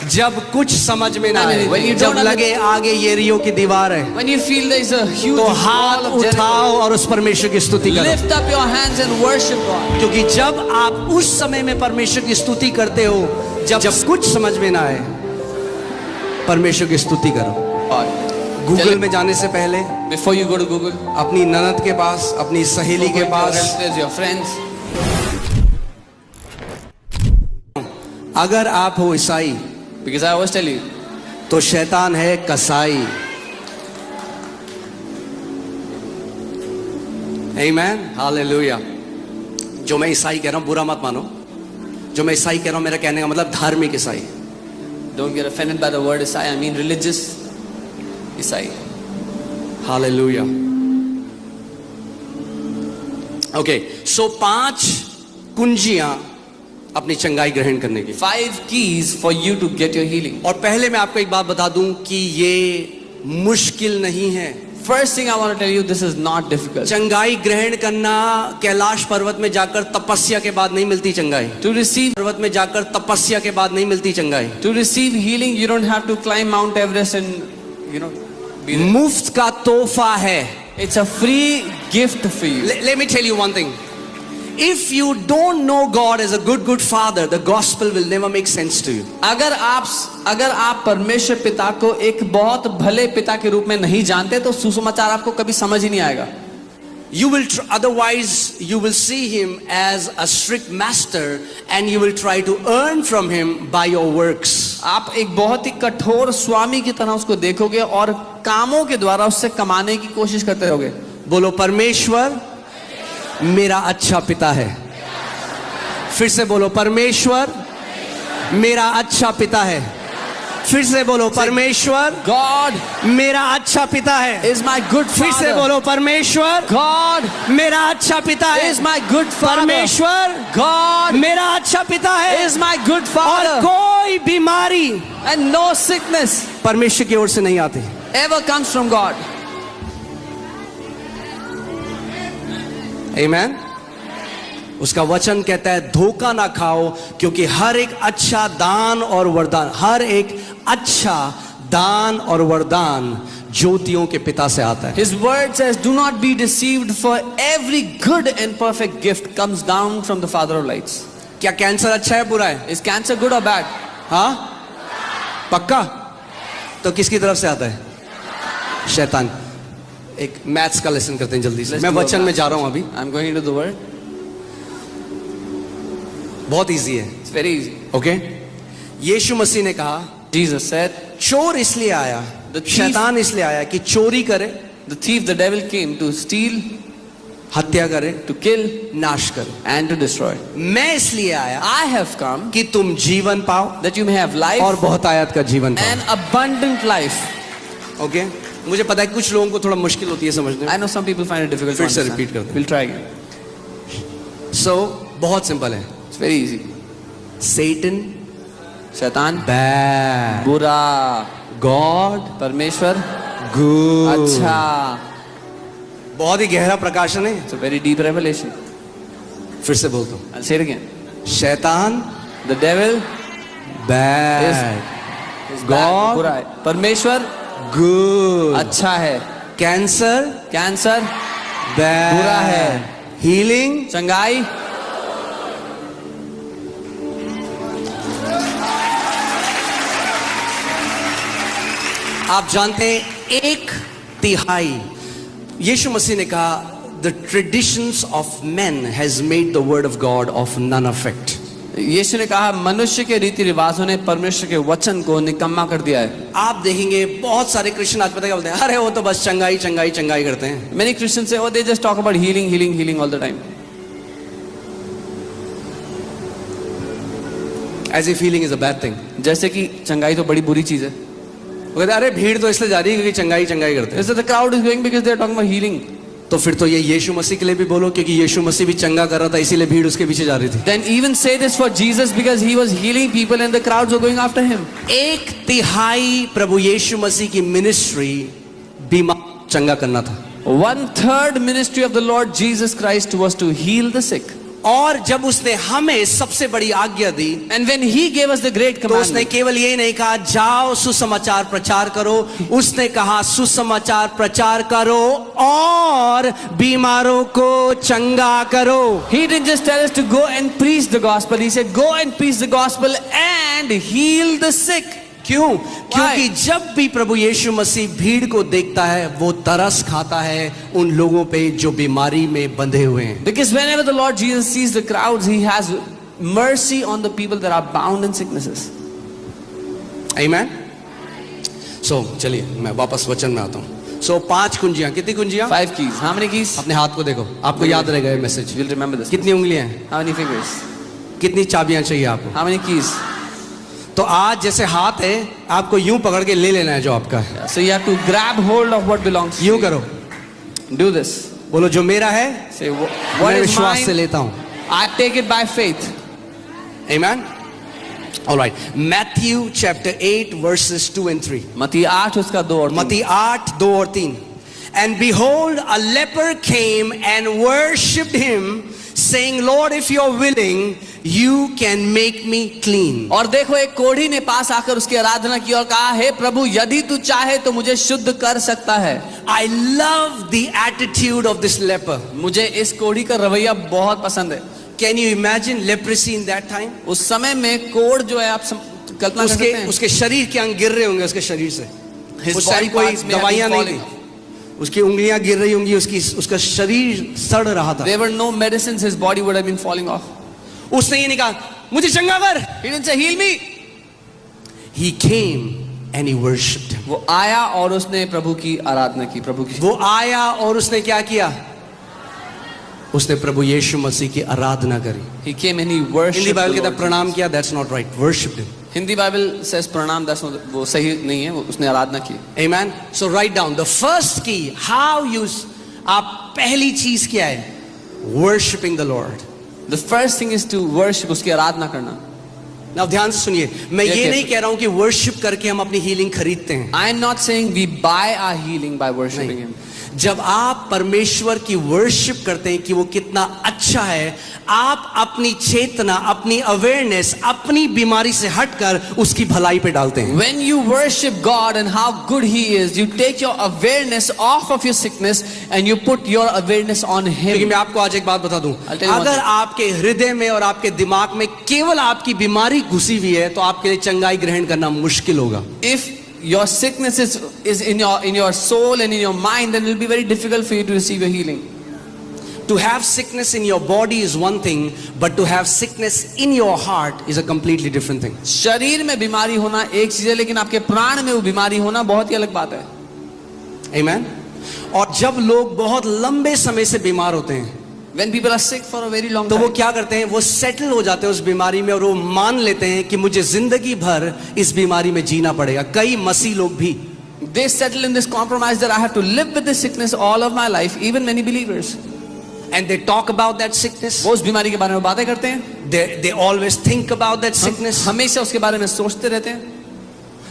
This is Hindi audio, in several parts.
जब कुछ समझ में ना आए, When you जब don't लगे आगे येरियो की दीवार है, When you feel there is a huge तो wall हाथ of Jericho, उठाओ और उस परमेश्वर की स्तुति करो। lift up your hands and worship God. क्योंकि जब आप उस समय में परमेश्वर की स्तुति करते हो, जब कुछ समझ में ना आए, परमेश्वर की स्तुति करो। गूगल में जाने से पहले, Before you go to Google, अपनी ननद के पास, अपनी सहेली के पास, your friends, अगर आप हो ईसाई, because I always tell you, तो शैतान है कसाई। आमीन, हालेलुया। जो मैं ईसाई कह रहा हूं बुरा मत मानो, जो मैं ईसाई कह रहा हूं मेरा कहने का मतलब धार्मिक ईसाई। don't get offended by the word Isai, I mean religious Isai. Hallelujah. Okay, so 5 कुंजियां अपनी चंगाई ग्रहण करने की। 5 keys for you to get your healing. और पहले मैं आपको एक बात बता दूं कि ये मुश्किल नहीं है। First thing I want to tell you, this is not difficult. चंगाई ग्रहण करना कैलाश पर्वत में जाकर तपस्या के बाद नहीं मिलती चंगाई। To receive पर्वत में जाकर तपस्या के बाद नहीं मिलती चंगाई। To receive healing, you don't have to climb Mount Everest and, you know, be there. मुफ्त का तोहफा है। It's a free gift for you. Let me tell you one thing. If you don't know God as a good father, the gospel will never make sense to you. अगर आप परमेश्वर पिता को एक बहुत भले पिता के रूप में नहीं जानते तो सुसमाचार आपको कभी समझ ही नहीं आएगा। You will otherwise you will see him as a strict master and you will try to earn from him by your works. आप एक बहुत ही कठोर स्वामी की तरह उसको देखोगे और कामों के द्वारा उससे कमाने की कोशिश करते रहोगे। बोलो, परमेश्वर मेरा अच्छा पिता है। फिर से बोलो, परमेश्वर मेरा अच्छा पिता है। फिर से बोलो, परमेश्वर God मेरा अच्छा पिता है। is my good फिर से father. बोलो, परमेश्वर God मेरा अच्छा पिता है। is my good father. परमेश्वर God मेरा अच्छा पिता है। is my good और father. कोई बीमारी And no sickness परमेश्वर की ओर से नहीं आती। ever comes from God. आमीन। उसका वचन कहता है धोखा ना खाओ, क्योंकि हर एक अच्छा दान और वरदान, हर एक अच्छा दान और वरदान ज्योतियों के पिता से आता है। His word says, do not be deceived, for every good and perfect gift comes down from the Father of lights. क्या कैंसर अच्छा है बुरा है? Is cancer good or bad? हाँ, पक्का? तो किसकी तरफ से आता है? शैतान। एक मैथ्स का लेसन करते हैं जल्दी से। मैं वचन में जा रहा हूं अभी। I'm going into the word. बहुत इजी है। It's very easy. ओके, यीशु मसीह ने कहा, Jesus said, चोर इसलिए आया, शैतान इसलिए आया कि चोरी करे, the thief, the devil came to steal, हत्या करे, to kill, नाश करे। and to destroy. मैं इसलिए आया I have come कि तुम जीवन पाओ that you may have life और बहुत आयत का जीवन पाओ। and abundant life. ओके, मुझे पता है कुछ लोगों को थोड़ा मुश्किल होती है समझने में। I know some people find it difficult to फिर से understand. repeat करते हैं। We'll try again. सो बहुत सिंपल है। It's very easy. Satan शैतान bad, बुरा, God परमेश्वर good। अच्छा। बहुत ही गहरा प्रकाशन है। It's a very deep revelation. फिर से बोलता हूँ, I'll say it again. शैतान The devil bad, is God bad, बुरा है। परमेश्वर good। अच्छा है। कैंसर कैंसर bad, बुरा है। हीलिंग चंगाई आप जानते हैं 1/3 यीशु मसीह ने कहा the traditions of men has made the word of God of none effect। यीशु ने कहा मनुष्य के रीति रिवाजों ने परमेश्वर के वचन को निकम्मा कर दिया है। आप देखेंगे बहुत सारे क्रिश्चियन आज पता क्या बोलते हैं, अरे वो तो बस चंगाई चंगाई चंगाई करते हैं। Many Christians say, oh, they just talk about healing, healing, healing all the time. As if healing is a bad thing। जैसे कि चंगाई तो बड़ी बुरी चीज है। वो कहते हैं अरे भीड़ तो इसलिए जा रही है क्योंकि चंगाई चंगाई करते हैं। The crowd is going because they are talking about healing. तो फिर तो ये यीशु मसीह के लिए भी बोलो, क्योंकि यीशु मसीह भी चंगा कर रहा था इसीलिए भीड़ उसके पीछे जा रही थी। Then even say this for Jesus because he was healing people and the crowds were going after him. 1/3 प्रभु यीशु मसीह की मिनिस्ट्री बीमार चंगा करना था। 1/3 ministry of the Lord Jesus Christ was to heal the sick। और जब उसने हमें सबसे बड़ी आज्ञा दी, And when he gave us the great तो उसने commandment, केवल ये नहीं कहा जाओ सुसमाचार प्रचार करो, उसने कहा सुसमाचार प्रचार करो और बीमारों को चंगा करो। he didn't just tell us to go and preach the gospel. He said, go and preach the gospel and heal the sick. क्यों? क्योंकि जब भी प्रभु यीशु मसीह भीड़ को देखता है वो तरस खाता है उन लोगों पे जो बीमारी में बंधे हुए हैं। Because whenever the Lord Jesus sees the crowds, he has mercy on the people that are bound in sicknesses. Amen? So चलिए मैं वापस वचन में आता हूँ। So 5 कुंजियां, कितनी कुंजियां? 5 keys. How many keys? अपने हाथ को देखो, आपको याद रहेगा ये मैसेज। You'll remember this. कितनी उंगलियां हैं? How many fingers? कितनी चाबियां चाहिए आपको? How many keys? तो आज जैसे हाथ है आपको यूं पकड़ के ले लेना है जो आपका है। So you have to grab hold of what belongs to यूं you. करो, Do this. बोलो जो मेरा है Say, what मैं is विश्वास से mine? लेता हूं। I take it by faith. Amen? All right. Matthew chapter 8 verses 2 and 3. मत्ती 8 उसका 2 और 3. मत्ती 8 2 और 3. And behold, a leper came and worshipped him, saying, Lord, if you're willing, you can make me clean. और देखो एक कोढ़ी ने पास आकर उसकी आराधना की और कहा, हे प्रभु यदि तू चाहे तो मुझे शुद्ध कर सकता है। I love the attitude of this leper. मुझे इस कोढ़ी का रवैया बहुत पसंद है। Can you imagine leprosy in that time? उस समय में कोढ़ जो है आप कल्पना कर सकते हैं। उसके शरीर के अंग गिर रहे होंगे उसके शरीर से। His उस सारी body कोई parts may have दवाइयां been नहीं falling थी, उसकी उंगलियां गिर रही होंगी, उसका शरीर सड़ रहा था। There were no medicines, his body would have been falling off. उसने ये नहीं कहा मुझे चंगा कर। He didn't say heal me. He came and he worshipped him. वो आया और उसने प्रभु की आराधना की, प्रभु की। वो आया और उसने क्या किया? उसने प्रभु यीशु मसीह की आराधना करी। He came and he worshipped. Hindi Bible the कहता Lord है प्रणाम किया, that's not right, worshipped him. Hindi Bible says प्रणाम, that's not, वो सही नहीं है, वो उसने आराधना की। Amen. So write down the first key, how you, आप पहली चीज क्या है? Worshipping the Lord. The first thing is to worship, उसकी आराधना करना। Now ध्यान से सुनिए, मैं Yeah, ये yeah. नहीं कह रहा हूं कि वर्शिप करके हम अपनी हीलिंग खरीदते हैं। I am not saying we buy our healing by worshiping him. जब आप परमेश्वर की वर्शिप करते हैं कि वो कितना अच्छा है, आप अपनी चेतना, अपनी अवेयरनेस, अपनी बीमारी से हटकर उसकी भलाई पे डालते हैं। When you worship God and how good he is, you take your awareness off of your sickness and you put your awareness on क्योंकि him. मैं आपको आज एक बात बता दूं, I'll tell you one अगर thing. आपके हृदय में और आपके दिमाग में केवल आपकी बीमारी घुसी हुई है तो आपके लिए चंगाई ग्रहण करना मुश्किल होगा। If your sickness is in your soul and in your mind, then it will be very difficult for you to receive your healing. To have sickness in your body is one thing, but to have sickness in your heart is a completely different thing. शरीर में बीमारी होना एक चीज है, लेकिन आपके प्राण में वो बीमारी होना बहुत ही अलग बात है। Amen? और जब लोग बहुत लंबे समय से बीमार होते हैं When people are sick for a very long तो वो time, क्या करते हैं? वो सेटल हो जाते हैं उस बीमारी में और वो मान लेते हैं कि मुझे जिंदगी भर इस बीमारी में जीना पड़ेगा। कई मसीह लोग भी they settle in this compromise that I have to live with this sickness all of my life, even many believers. and they talk about that sickness. वो उस बीमारी के बारे में बातें करते हैं, They always think about that sickness. हमेशा उसके बारे में सोचते रहते हैं।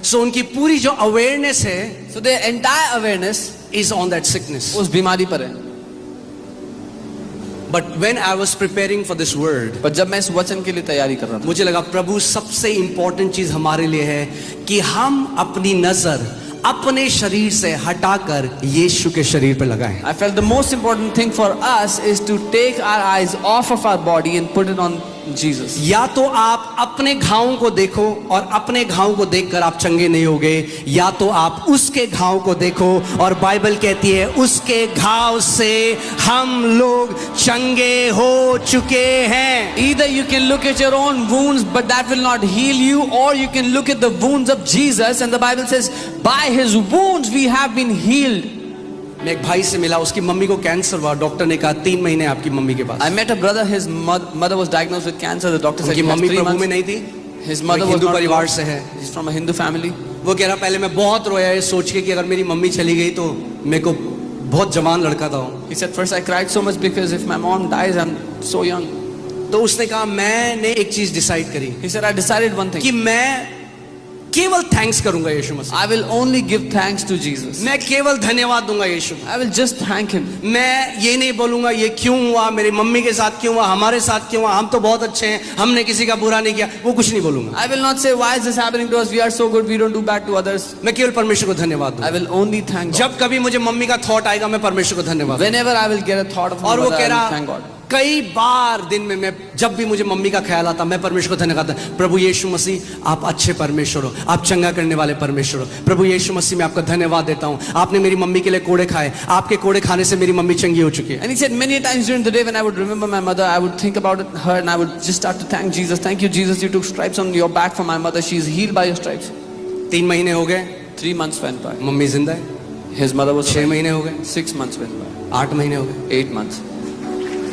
So उनकी पूरी जो awareness है So their entire awareness is on that sickness. उस बीमारी पर है। But when I was preparing for this word, पर जब मैं इस वचन के लिए तैयारी कर रहा था, मुझे लगा प्रभु सबसे इंपॉर्टेंट चीज हमारे लिए है कि हम अपनी नजर अपने शरीर से हटाकर यीशु के शरीर पर लगाएं। I felt the most important thing for us is to take our eyes off of our body and put it on Jesus. या तो आप अपने घावों को देखो और अपने घावों को देखकर आप चंगे नहीं होगे, या तो आप उसके घाव को देखो और बाइबल कहती है उसके घाव से हम लोग चंगे हो चुके हैं। Either you can look at your own wounds, but that will not heal you, or you can look at the wounds of Jesus, and the Bible says, by his wounds we have been healed. मैं एक भाई से मिला, उसकी मम्मी को कैंसर हुआ, डॉक्टर ने कहा 3 महीने आपकी मम्मी के पास। I met a brother, his mother was diagnosed with cancer. The doctor said उनकी he has मम्मी 3 प्रभु में months. नहीं थी, His वो mother एक was हिंदू not परिवार Lord. से है। He's from a Hindu family. वो कह रहा पहले मैं बहुत रोया ये सोच के कि अगर मेरी मम्मी चली गई तो मेरे को, बहुत जवान लड़का था। He said, first I cried so much because if my mom dies, I'm so young. तो उसने कहा मैंने एक चीज डिसाइड करी He said, I decided one thing. कि मैं केवल थैंक्स करूंगा यीशु मसीह, I will only give thanks to Jesus. मैं केवल धन्यवाद दूंगा यीशु को। I will just thank him. मैं ये नहीं बोलूंगा ये क्यों हुआ, मेरी मम्मी के साथ क्यों हुआ, हमारे साथ क्यों हुआ, हम तो बहुत अच्छे हैं, हमने किसी का बुरा नहीं किया, वो कुछ नहीं बोलूंगा। I will not say why is this happening to us, we are so good, we don't do bad to others. मैं केवल परमेश्वर को धन्यवाद I दूंगा। will only thank God. जब कभी मुझे मम्मी का थॉट आएगा, मैं परमेश्वर को धन्यवाद दूंगा। Whenever I will get a thought of my और वो mother, कह I will रहा thank God. कई बार दिन में मैं जब भी मुझे मम्मी का ख्याल आता, मैं परमेश्वर को धन्यवाद करता हूं। प्रभु यीशु मसीह आप अच्छे परमेश्वर हो, आप चंगा करने वाले परमेश्वर हो। प्रभु यीशु मसीह मैं आपका धन्यवाद देता हूं, आपने मेरी मम्मी के लिए कोड़े खाए, आपके कोड़े खाने से मेरी मम्मी चंगी हो चुकी है। And he said many times during the day when I would remember my mother, I would think about her and I would just start to thank Jesus. Thank you Jesus, you took stripes on your back for my mother. She is healed by your stripes. 3 महीने हो गए, 3 months went by. मम्मी जिंदा है। His mother was 6 महीने हो गए, 6 months went by. 8 महीने हो गए, 8 months.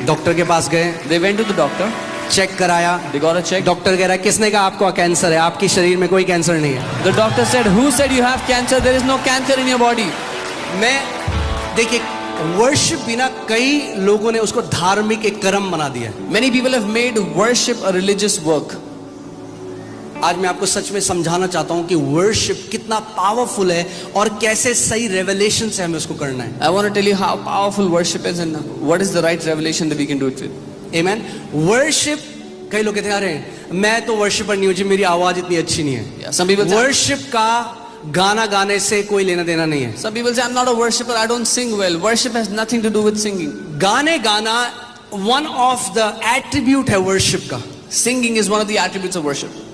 डॉक्टर के पास गए, They went to the doctor. Check कराया, They got a check. Doctor कह रहा है किसने कहा आपको कैंसर है, आपके शरीर में कोई कैंसर नहीं है। The doctor said, who said you have cancer? There is no cancer in your body. मैं देखिए वर्शिप बिना कई लोगों ने उसको धार्मिक एक कर्म बना दिया है। Many people have made worship a religious work. आज मैं आपको सच में समझाना चाहता हूं कि वर्शिप कितना पावरफुल है और कैसे सही रेवलेशन से हमें उसको करना है। I want to tell you how powerful worship is and what is the right revelation that we can do it with. Amen. Worship, कई लोग कहते हैं अरे मैं तो वर्शिपर नहीं हूं जी, मेरी आवाज इतनी अच्छी नहीं है। Yeah, some people say, worship का गाना गाने से कोई लेना देना नहीं है। some people say I'm not a worshipper, I don't sing well. Worship has nothing to do with singing. गाने गाना वन ऑफ द एट्रीब्यूट है वर्शिप का, Singing is one of the attributes of worship.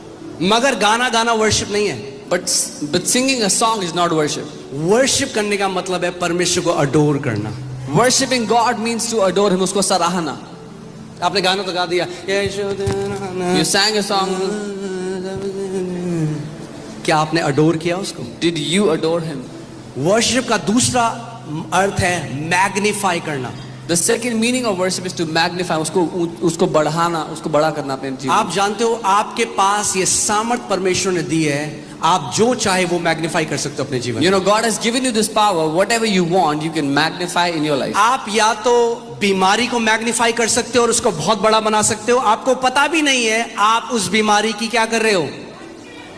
मगर गाना गाना वर्शिप नहीं है। But singing a song is not worship. Worship करने का मतलब है परमेश्वर को अडोर करना। Worshipping God means to adore him, उसको सराहना. आपने गाना तो गा दिया, You sang a song. क्या आपने अडोर किया उसको? Did you adore him? Worship का दूसरा अर्थ है मैग्नीफाई करना। The second meaning of worship is to magnify, उसको बढ़ाना, उसको बड़ा करना अपने जीवन. आप जानते हो आपके पास ये सामर्थ परमेश्वर ने दी है, आप जो चाहे वो मैग्नीफाई कर सकते हो अपने जीवन में। You know, God has given you this power. Whatever you want, you can magnify in your life. आप या तो बीमारी को मैग्नीफाई कर सकते हो और उसको बहुत बड़ा बना सकते हो, आपको पता भी नहीं है आप उस बीमारी की क्या कर रहे हो,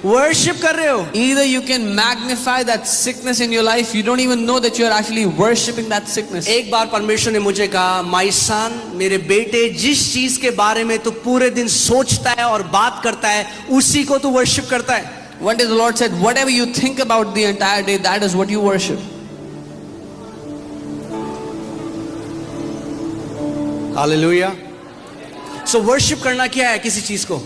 वर्शिप कर रहे हो। Either you can magnify that sickness in your life, you don't even know that you are actually worshipping that sickness. एक बार परमेश्वर ने मुझे कहा, माय सन, मेरे बेटे, जिस चीज के बारे में तू पूरे दिन सोचता है और बात करता है उसी को तू वर्शिप करता है। One day the Lord said, whatever you think about the entire day, that is what you worship. Hallelujah. So worship करना क्या है? किसी चीज को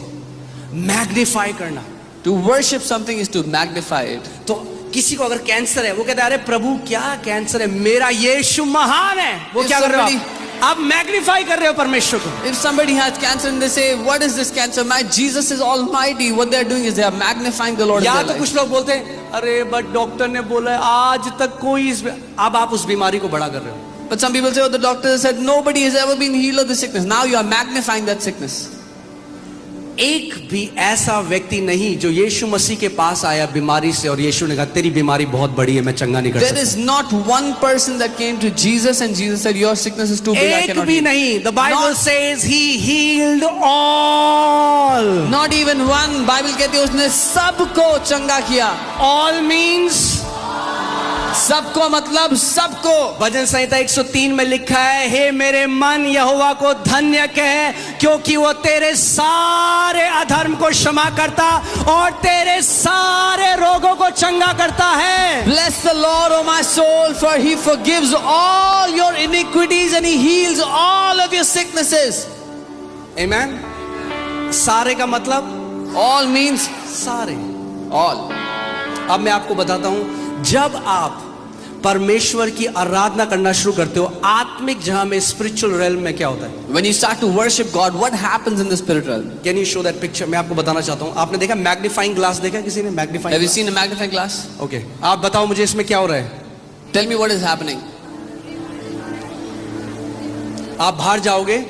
मैग्नीफाई करना। To worship something is to magnify it. तो किसी को अगर कैंसर है, वो कहता है अरे प्रभु क्या कैंसर है, मेरा यीशु महान है। वो क्या कर रहे हो आप मैग्नीफाई कर रहे हो परमेश्वर को। If somebody has cancer and they say, what is this cancer? My Jesus is almighty. What they are doing is they are magnifying the Lord in या their तो life. कुछ लोग बोलते हैं अरे बट डॉक्टर ने बोला है आज तक कोई अब आप उस बीमारी को बड़ा कर रहे हो। But some people say, oh, the doctor said nobody has ever been healed of the sickness. Now you are magnifying that sickness. एक भी ऐसा व्यक्ति नहीं जो यीशु मसीह के पास आया बीमारी से और यीशु ने कहा तेरी बीमारी बहुत बड़ी है, मैं चंगा नहीं कर There सकता। is not one person that came to Jesus and Jesus said, your sickness is too big, I एक cannot भी heal. नहीं। The Bible Not- says he healed all. Not even one. Bible कहती है उसने सबको चंगा किया. All means सबको मतलब सबको. भजन संहिता 103 में लिखा है, हे मेरे मन यहोवा को धन्य कह क्योंकि वो तेरे सारे अधर्म को क्षमा करता और तेरे सारे रोगों को चंगा करता है। Bless the Lord, O my soul, for he forgives all your iniquities and he heals all of your sicknesses. Amen। सारे का मतलब All means सारे। all. अब मैं आपको बताता हूं, जब आप परमेश्वर की आराधना करना शुरू करते हो आत्मिक जहां में स्पिरिचुअल रेल्म में क्या होता है? When you start to worship God, what happens in the spirit realm? Can you show that picture? मैं आपको बताना चाहता हूं। आपने देखा मैग्नीफाइंग ग्लास? देखा किसी ने magnifying? Have you seen a magnifying glass? Okay, आप बताओ मुझे इसमें क्या हो रहा है? Tell me what is happening. आप बाहर जाओगे,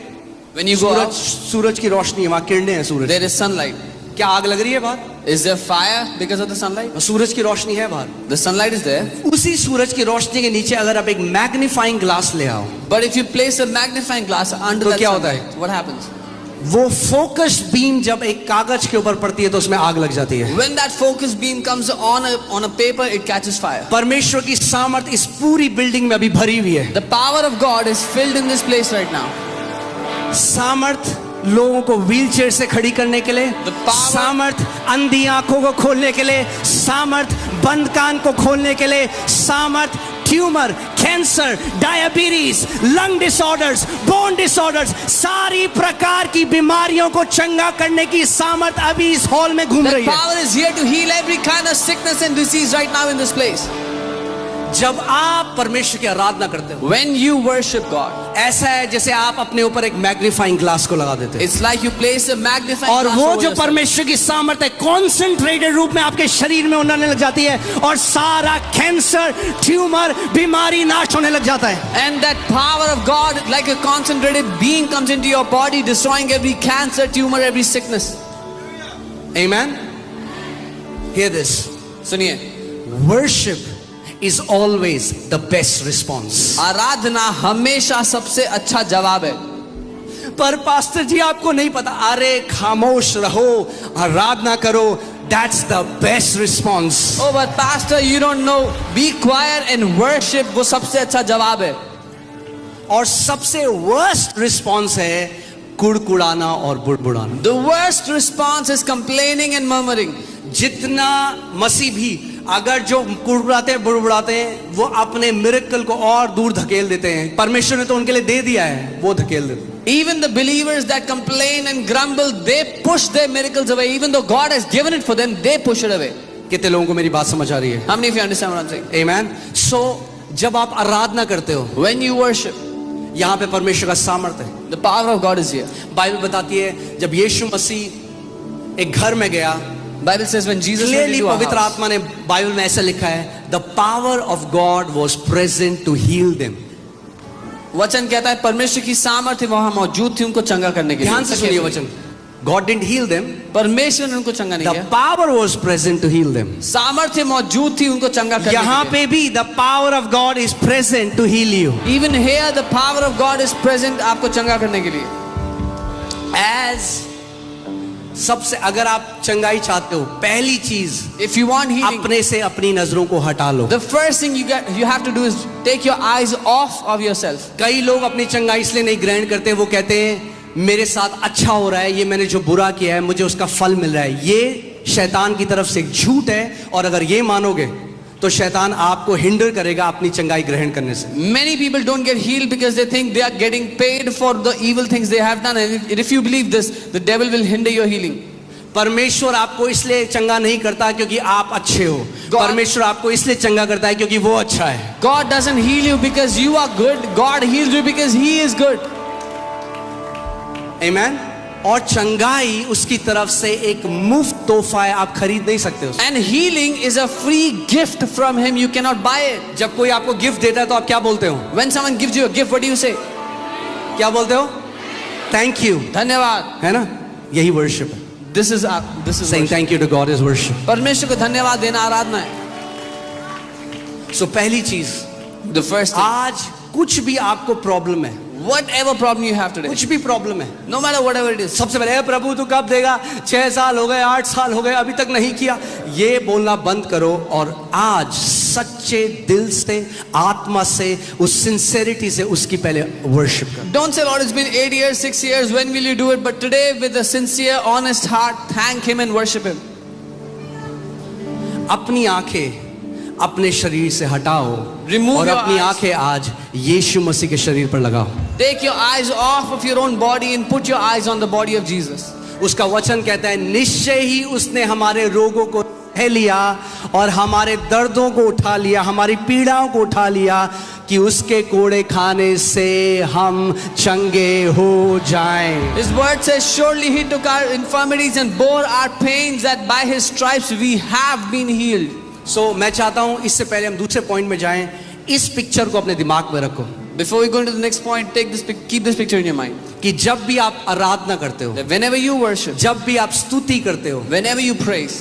When you go out, सूरज की रोशनी है, वहां किरणें हैं सूरज। there is sunlight. क्या आग लग रही है बाहर? Is there fire because of the sunlight? सूरज की रोशनी है बाहर। The sunlight is there. उसी सूरज की रोशनी के नीचे अगर आप एक मैग्नीफाइंग ग्लास ले आओ But if you place a magnifying glass under तो that क्या होता है? sunlight, what happens? वो फोकस्ड बीम जब एक कागज के ऊपर पड़ती है तो उसमें आग लग जाती है। When that focus beam comes on a paper, it catches fire. परमेश्वर की सामर्थ इस पूरी बिल्डिंग में अभी भरी हुई है। The power of God is filled in this place right now. सामर्थ लोगों को व्हीलचेयर से खड़ी करने के लिए, The power- सामर्थ अंधी आंखों को खोलने के लिए, सामर्थ बंद कान को खोलने के लिए, सामर्थ tumour, cancer, diabetes, lung disorders, bone disorders, सारी प्रकार की बीमारियों को चंगा करने की सामर्थ अभी इस हॉल में घूम That रही है। power is here to heal every kind of sickness and disease right now in this place. जब आप परमेश्वर की आराधना करते हो, When you worship God, ऐसा है जैसे आप अपने ऊपर एक मैग्नीफाइंग ग्लास को लगा देते हैं it's like you place a magnifying और glass वो over जो yourself. परमेश्वर की सामर्थ है कॉन्सेंट्रेटेड रूप में आपके शरीर में उड़ने लग जाती है और सारा कैंसर, ट्यूमर, बीमारी नाश होने लग जाता है। And that power of God, like a concentrated beam, comes into your body, destroying every cancer, tumor, every sickness. Amen. Hear this. सुनिए, Worship is always the best response. आराधना हमेशा सबसे अच्छा जवाब है। पर पास्टर जी आपको नहीं पता, अरे खामोश रहो, आराधना करो, that's the best response. Oh, but pastor, you don't know. Be quiet and worship. वो सबसे अच्छा जवाब है। और सबसे worst response है कुड़कुड़ाना और बुड़बुड़ाना। The worst response is complaining and murmuring. जितना मसीह भी अगर जो कुड़कुड़ाते हैं, बुड़बुड़ाते हैं, वो अपने मिरेकल को और दूर धकेल देते हैं। परमेश्वर ने तो उनके लिए दे दिया है, वो धकेल देते हैं। Even the believers that complain and grumble, they push their miracles away. Even though God has given it for them, they push it away. कितने लोगों को मेरी बात समझ आ रही है? How many of you understand what I'm saying? Amen. So जब आप आराधना करते हो, When you worship, यहाँ पे परमेश्वर का सामर्थ्य है। the power of God is here. Bible बताती है जब यीशु मसीह एक घर में गया, Bible says when Jesus went clearly into a पवित्र house, आत्मा ने बाइबल में ऐसा लिखा है, the power of God was present to heal them. वचन कहता है परमेश्वर की सामर्थ्य वहां मौजूद थी उनको चंगा करने के लिए। ध्यान से सुनिए वचन। गॉड डिडंट हील देम, परमेश्वर ने उनको चंगा नहीं द किया, power was present to heal them. सामर्थ्य मौजूद थी उनको चंगा करने यहाँ के लिए। पे भी the power of God is present to heal you. Even here the power of God is present आपको चंगा करने के लिए। एज सबसे अगर आप चंगाई चाहते हो, पहली चीज If you want healing, अपने से अपनी नजरों को हटा लो। the first thing you have to do is take your eyes off of yourself. कई लोग अपनी चंगाई इसलिए नहीं ग्रहण करते, वो कहते हैं मेरे साथ अच्छा हो रहा है, ये मैंने जो बुरा किया है मुझे उसका फल मिल रहा है। ये शैतान की तरफ से एक झूठ है और अगर ये मानोगे तो शैतान आपको हिंडर करेगा अपनी चंगाई ग्रहण करने से। Many people don't get healed because they think they are getting paid for the evil things they have done, and if you believe this, the devil will hinder your healing. परमेश्वर आपको इसलिए चंगा नहीं करता क्योंकि आप अच्छे हो, God- परमेश्वर आपको इसलिए चंगा करता है क्योंकि वो अच्छा है। God doesn't heal you because you are good. God heals you because He is good. आमेन। और चंगाई उसकी तरफ से एक मुफ्त तोहफा है, आप खरीद नहीं सकते उसे। And healing is a free gift from Him. You cannot buy it. जब कोई आपको गिफ्ट देता है तो आप क्या बोलते हो? When someone gives you a gift, what do you say? क्या बोलते हो? थैंक यू, धन्यवाद. है ना? यही वर्शिप है। This is Saying worship. thank you to God is worship. परमेश्वर को धन्यवाद देना आराधना है. So पहली चीज, The first thing, आज कुछ भी आपको प्रॉब्लम है, whatever problem you have today, कुछ भी प्रॉब्लम है, no matter whatever it is, सबसे पहले "हे प्रभु तू कब देगा? 6 साल हो गए, 8 साल हो गए, अभी तक नहीं किया", ये बोलना बंद करो और आज सच्चे दिल से, आत्मा से, उस सिंसेरिटी से उसकी पहले वर्शिप करो। don't say Lord it's been 8 years, 6 years, when will you do it? But today with a sincere, honest heart, thank Him and worship Him. अपनी आंखें अपने शरीर से हटाओ Remove और your अपनी eyes. आंखें आज यीशु मसीह के शरीर पर लगाओ। Take your eyes off of your own body and put your eyes on the body of Jesus. उसका वचन कहता है निश्चय ही उसने हमारे रोगों को सह लिया और हमारे दर्दों को उठा लिया, हमारी पीड़ाओं को उठा लिया कि उसके कोड़े खाने से हम चंगे हो जाएं। His word says, surely He took our infirmities and bore our pains, that by His stripes we have been healed. सो मैं चाहता हूं इससे पहले हम दूसरे पॉइंट में जाएं, इस पिक्चर को अपने दिमाग में रखो Before we go into the next point, keep this picture in your mind. कि जब भी आप आराधना करते हो, That whenever you worship, जब भी आप स्तुति करते हो, whenever you praise,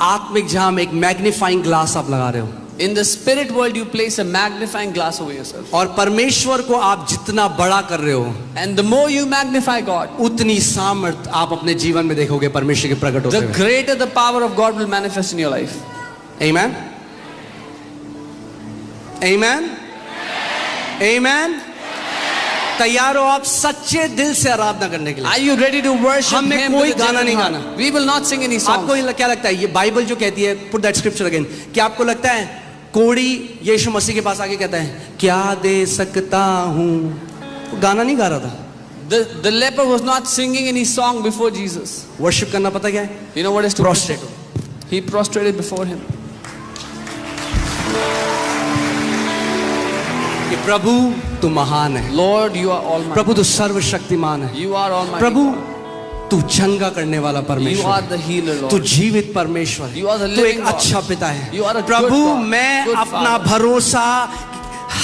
आत्मिक जहां में एक मैग्नीफाइंग ग्लास आप लगा रहे हो, In the spirit world, you place a magnifying glass over yourself. और परमेश्वर को आप जितना बड़ा कर रहे हो, And the more you magnify God, उतनी सामर्थ आप अपने जीवन में देखोगे परमेश्वर के प्रकट होते the हुए। greater the power of God will manifest in your life. Amen? Amen? Amen? तैयार हो आप सच्चे दिल से आराधना करने के लिए? Are you ready to worship हमने Him कोई with a गाना नहीं genuine गाना। heart? We will not sing any songs. आपको क्या लगता है, ये बाइबल जो कहती है, पुट दैट स्क्रिप्चर अगेन, कि आपको लगता है कोड़ी यीशु मसीह के पास आके कहता है क्या दे सकता हूं, वो गाना नहीं गा रहा था। The leper was not singing any song before Jesus. Worship करना पता क्या है? You know what is to Prostrate. He prostrated before Him. कि प्रभु तू महान है, Lord, you are almighty. प्रभु तू सर्वशक्तिमान है, You are almighty. Prabhu God. तू चंगा करने वाला You are परमेश्वर, the healer, तू Lord. जीवित परमेश्वर, You are the तू एक living God. अच्छा पिता है। You are a good Prabhu God, मैं good अपना Father. भरोसा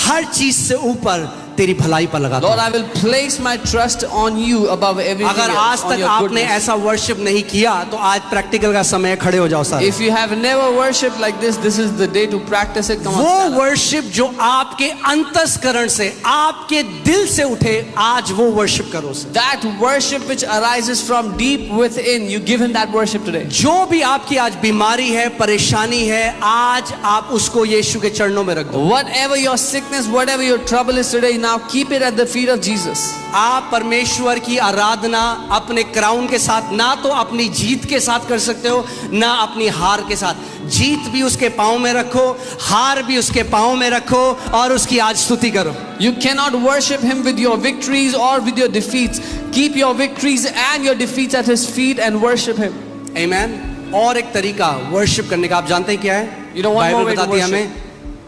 हर चीज से ऊपर तेरी भलाई पर लगाता Lord, हूं। I will place my trust on you above everything अगर else, आज on तक your आपने goodness. ऐसा वर्शिप नहीं किया तो आज प्रैक्टिकल का समय है, खड़े हो जाओ सारे। If you have never worshipped like this, this is the day to practice it. Come on, वो stand up. वर्शिप जो आपके अंतस्करण से, आपके दिल से उठे, आज वो वर्शिप करो उसे। That worship which arises from deep within, you give Him that worship today. जो भी आपकी आज बीमारी है, परेशानी है, आज आप उसको यीशु के चरणों में रख दो। Whatever your sickness, whatever your trouble is today, now keep it at the feet of Jesus. आप परमेश्वर की आराधना अपने क्राउन के साथ, ना तो अपनी जीत के साथ कर सकते हो, ना अपनी हार के साथ। जीत भी उसके पांव में रखो, हार भी उसके पांव में रखो और उसकी आज स्तुति करो। You cannot worship Him with your victories or with your defeats. Keep your victories and your defeats at His feet and worship Him. आमेन। और एक तरीका वर्शिप करने का आप जानते हैं क्या है? You know one more Bible way to बताती है worship. हमें,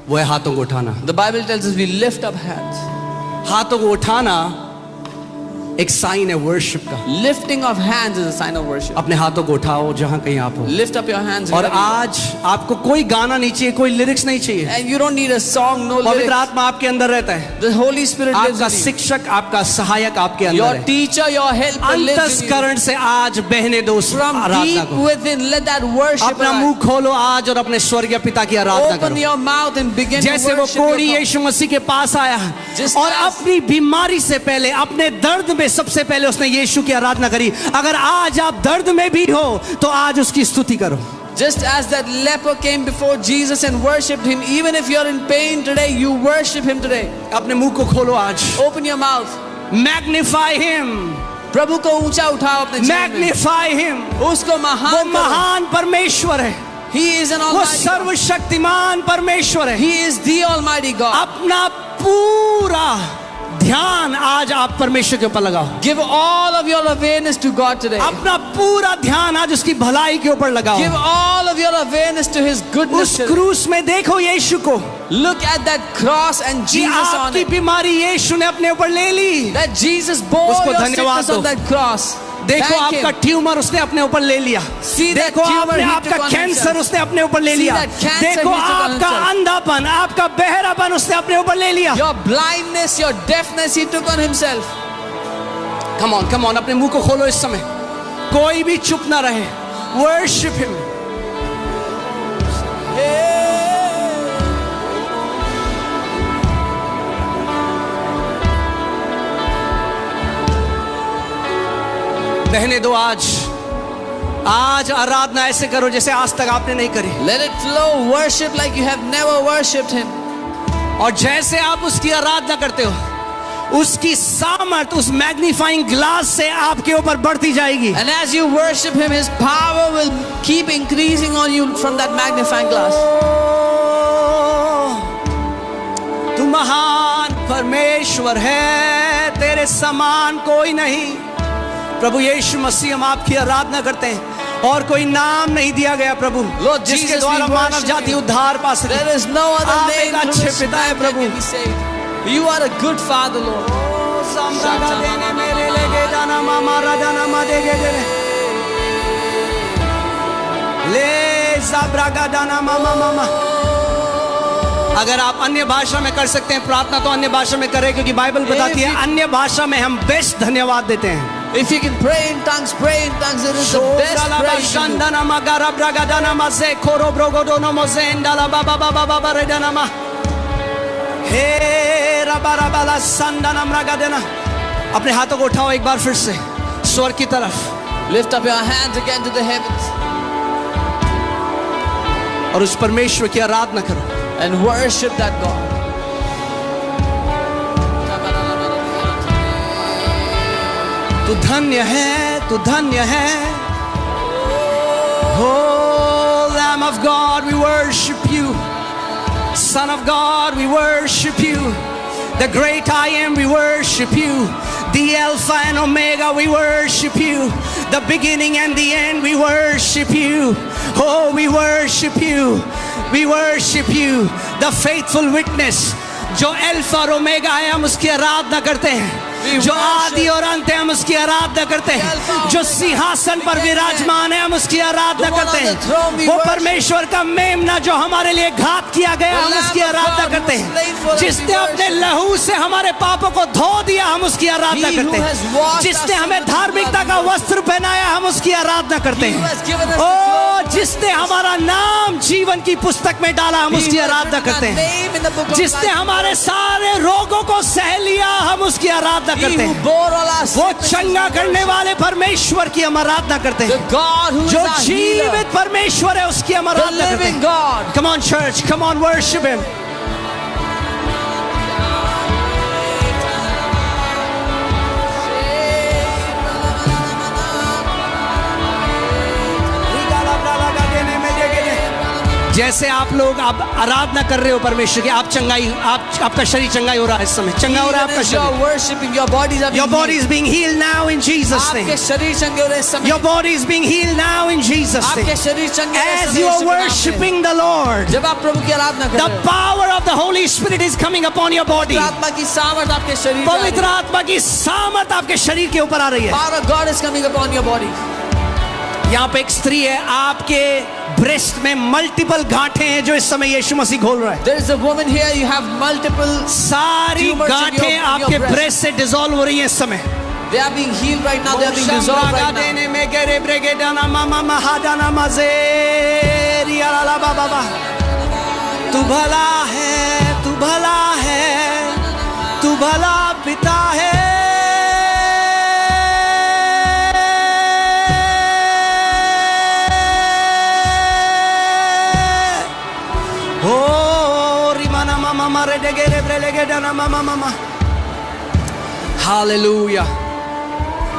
वो है हाथों को उठाना। The Bible tells us we lift up hands. हाथों को उठाना एक साइन है वर्शिप का। Lifting of hands is a sign of worship. अपने हाथों को उठाओ जहां कहीं आप हो। Lift up your hands. और wherever you are. आज आपको कोई गाना नहीं चाहिए, कोई लिरिक्स नहीं चाहिए। And you don't need a song, no पवित्र lyrics. आत्मा आपके अंदर रहता है। The Holy Spirit lives आपका in you. शिक्षक, आपका सहायक आपके अंदर Your है। teacher, your helper lives in you. अंतस्करण से आज बहने दो उस From आराधना deep को। within, let that worship अपना arise. मुंह खोलो आज और अपने स्वर्गीय पिता की आराधना Open करो। your mouth and begin to जैसे वो worship your कोढ़ी God. यीशु मसीह के पास आया Just और as- अपनी बीमारी से पहले, अपने दर्द में सबसे पहले उसने यीशु की आराधना करी। अगर आज आप दर्द में भी हो तो आज उसकी स्तुति करो। Just as that leper came before Jesus and worshipped Him, even if you're in pain today, you worship Him today. अपने मुंह को खोलो आज। Open your mouth. Magnify him, प्रभु को ऊंचा उठाओ अपने जीवन में. Magnify him. उसको वो महान करो. महान परमेश्वर है, He is an वो almighty God. सर्वशक्तिमान परमेश्वर है। He is the almighty God. अपना पूरा ध्यान आज आप परमेश्वर के ऊपर लगाओ। Give all of your awareness to God today. अपना पूरा ध्यान आज उसकी भलाई के ऊपर लगाओ। Give all of your awareness to His goodness उस today. क्रूस में देखो यीशु को, Look at that cross and कि Jesus on आपकी it. बीमारी यीशु ने अपने ऊपर ले ली। That Jesus bore उसको your धन्यवाद sickness on दो। that cross. देखो Thank आपका Him. ट्यूमर उसने अपने ऊपर ले लिया। See that देखो tumor आपने he आपका took on कैंसर himself. उसने अपने ऊपर ले See लिया। that cancer देखो he took on आपका himself. अंधापन, आपका बहरापन उसने अपने ऊपर ले लिया। Your blindness, your deafness, He took on Himself. Come on, अपने मुंह को खोलो इस समय, कोई भी चुप ना रहे। Worship him. बहने दो आज आराधना ऐसे करो जैसे आज तक आपने नहीं करी। Let it flow. Worship like you have never worshipped Him. और जैसे आप उसकी आराधना करते हो, उसकी सामर्थ उस मैग्नीफाइंग ग्लास से आपके ऊपर बढ़ती जाएगी। And as you worship Him, His power will keep increasing on you from that magnifying glass. तू महान परमेश्वर है, तेरे समान कोई नहीं। प्रभु यीशु मसीह, हम आपकी आराधना करते हैं और कोई नाम नहीं दिया गया प्रभु Lord जिसके Jesus, द्वारा we मानव worship जाति you. उद्धार पा सके। There is no other आप name एक through अच्छे which पिता है man Prabhu. can be saved. You are a good Father, Lord. समरागा देने मेरे लेके जाना मामा राजा नामा देगे देने ले सबरागा जाना मामा मामा। अगर आप अन्य भाषा में कर सकते हैं प्रार्थना तो अन्य भाषा में करें, क्योंकि बाइबल बताती है अन्य भाषा में हम बेस्ट धन्यवाद देते हैं। If you can pray in tongues, pray in tongues. It is the best prayer you can do. Shandana magara bragadana maze koro brogodono mozendala baba baba baba redanama. He rabarabala sandana mragadana. अपने हाथों को उठाओ एक बार फिर से स्वर्ग की तरफ. Lift up your hands again to the heavens और उस परमेश्वर की आराधना करो. and worship that God. तू धन्य है, तू धन्य है. Oh Lamb of God, we worship you. Son of God, we worship you. The great I am, we worship you. The Alpha and Omega, we worship you. The beginning and the end, we worship you. Oh, we worship you. We worship you. The faithful witness, जो अल्फा और ओमेगा है, हम उसकी आराधना करते हैं. जो आदि और अंत है, हम उसकी आराधना करते हैं. जो सिंहासन पर विराजमान है, हम उसकी आराधना करते हैं. वो परमेश्वर का मेमना जो हमारे लिए घात किया गया, हम उसकी आराधना करते हैं. जिसने अपने लहू से हमारे पापों को धो दिया, हम उसकी आराधना करते हैं. जिसने हमें धार्मिकता का वस्त्र पहनाया, हम उसकी आराधना करते हैं. ओ जिसने हमारा नाम जीवन की पुस्तक में डाला, हम उसकी आराधना करते हैं. जिसने हमारे सारे रोगों को सह लिया, हम उसकी आराधना करते हैं. वो चंगा करने वाले परमेश्वर की हम आराधना करते हैं. जो जीवित परमेश्वर है, उसकी हम आराधना करते हैं. Come on church, come on worship him. जैसे आप लोग आप आराधना कर रहे हो परमेश्वर की, आप चंगाई, आपका शरीर चंगाई हो रहा है इस समय. चंगा हो रहा है आपका शरीर. Your body is being healed now in Jesus name. Your body is being healed now in Jesus name. As you are worshiping the Lord, the power of the Holy Spirit is coming upon your body. पवित्र आत्मा की सामर्थ आपके शरीर के ऊपर आ रही है. Power of God is coming upon your body. यहाँ पे एक स्त्री है, आपके ब्रेस्ट में मल्टीपल गांठें हैं जो इस समय यीशु मसीह खोल रहा है. There is a woman here, you have multiple सारी गांठें आपके ब्रेस्ट से डिसॉल्व हो रही हैं इस समय. They are being healed right now. They are being dissolved right now. तू भला है, तू भला है, तू भला पिता है. Hallelujah.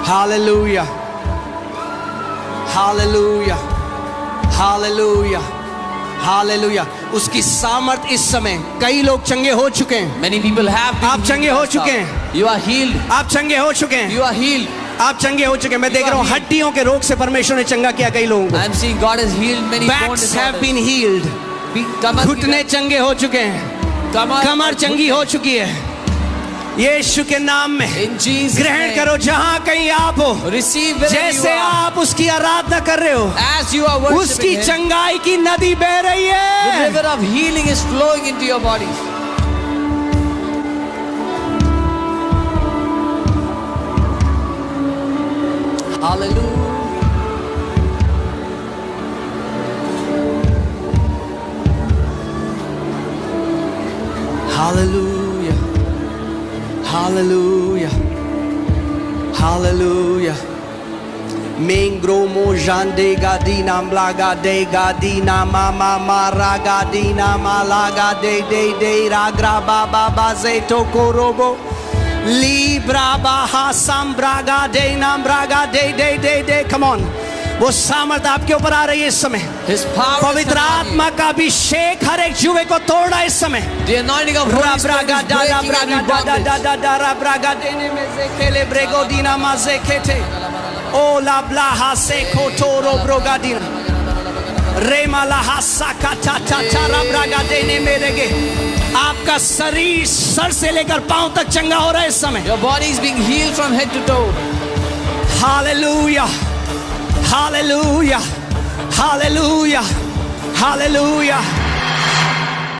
Hallelujah. Hallelujah. Hallelujah. Hallelujah. उसकी सामर्थ इस समय कई लोग चंगे हो चुके हैं. Many people have been आप चंगे हो चुके हैं. You are healed. आप चंगे हो चुके हैं. You are healed. आप चंगे हो चुके हैं. मैं देख रहा हूँ हड्डियों के रोग से परमेश्वर ने चंगा किया कई लोगों को. I am seeing God has healed many bone Backs disorders. have been healed. घुटने चंगे हो चुके हैं. कमर चंगी हो चुकी है. यीशु के नाम में ग्रहण करो जहां कहीं आप हो. जैसे आप उसकी आराधना कर रहे हो, उसकी चंगाई की नदी बह रही है. The river of healing is flowing into your body. Hallelujah. Hallelujah. Hallelujah. Hallelujah. Mengro mojande gadina mlaga de gadina mama maraga dina malaga de ragra baba baze tokorobo libra baha sambraga de nambraga de. Come on. वो सामर्थ आपके ऊपर आ रही है इस समय. पवित्र आत्मा का अभिषेक हर एक जुए को तोड़ रहा है इस समय. The anointing of Holy Spirit is breaking every bondage. O la blaha se kotoro brogadina rema la hasaka ta ta ta bragadene merege. आपका शरीर सर से लेकर पांव तक चंगा हो रहा है इस समय. Your body is being healed from head to toe. Hallelujah. Hallelujah. Hallelujah. Hallelujah.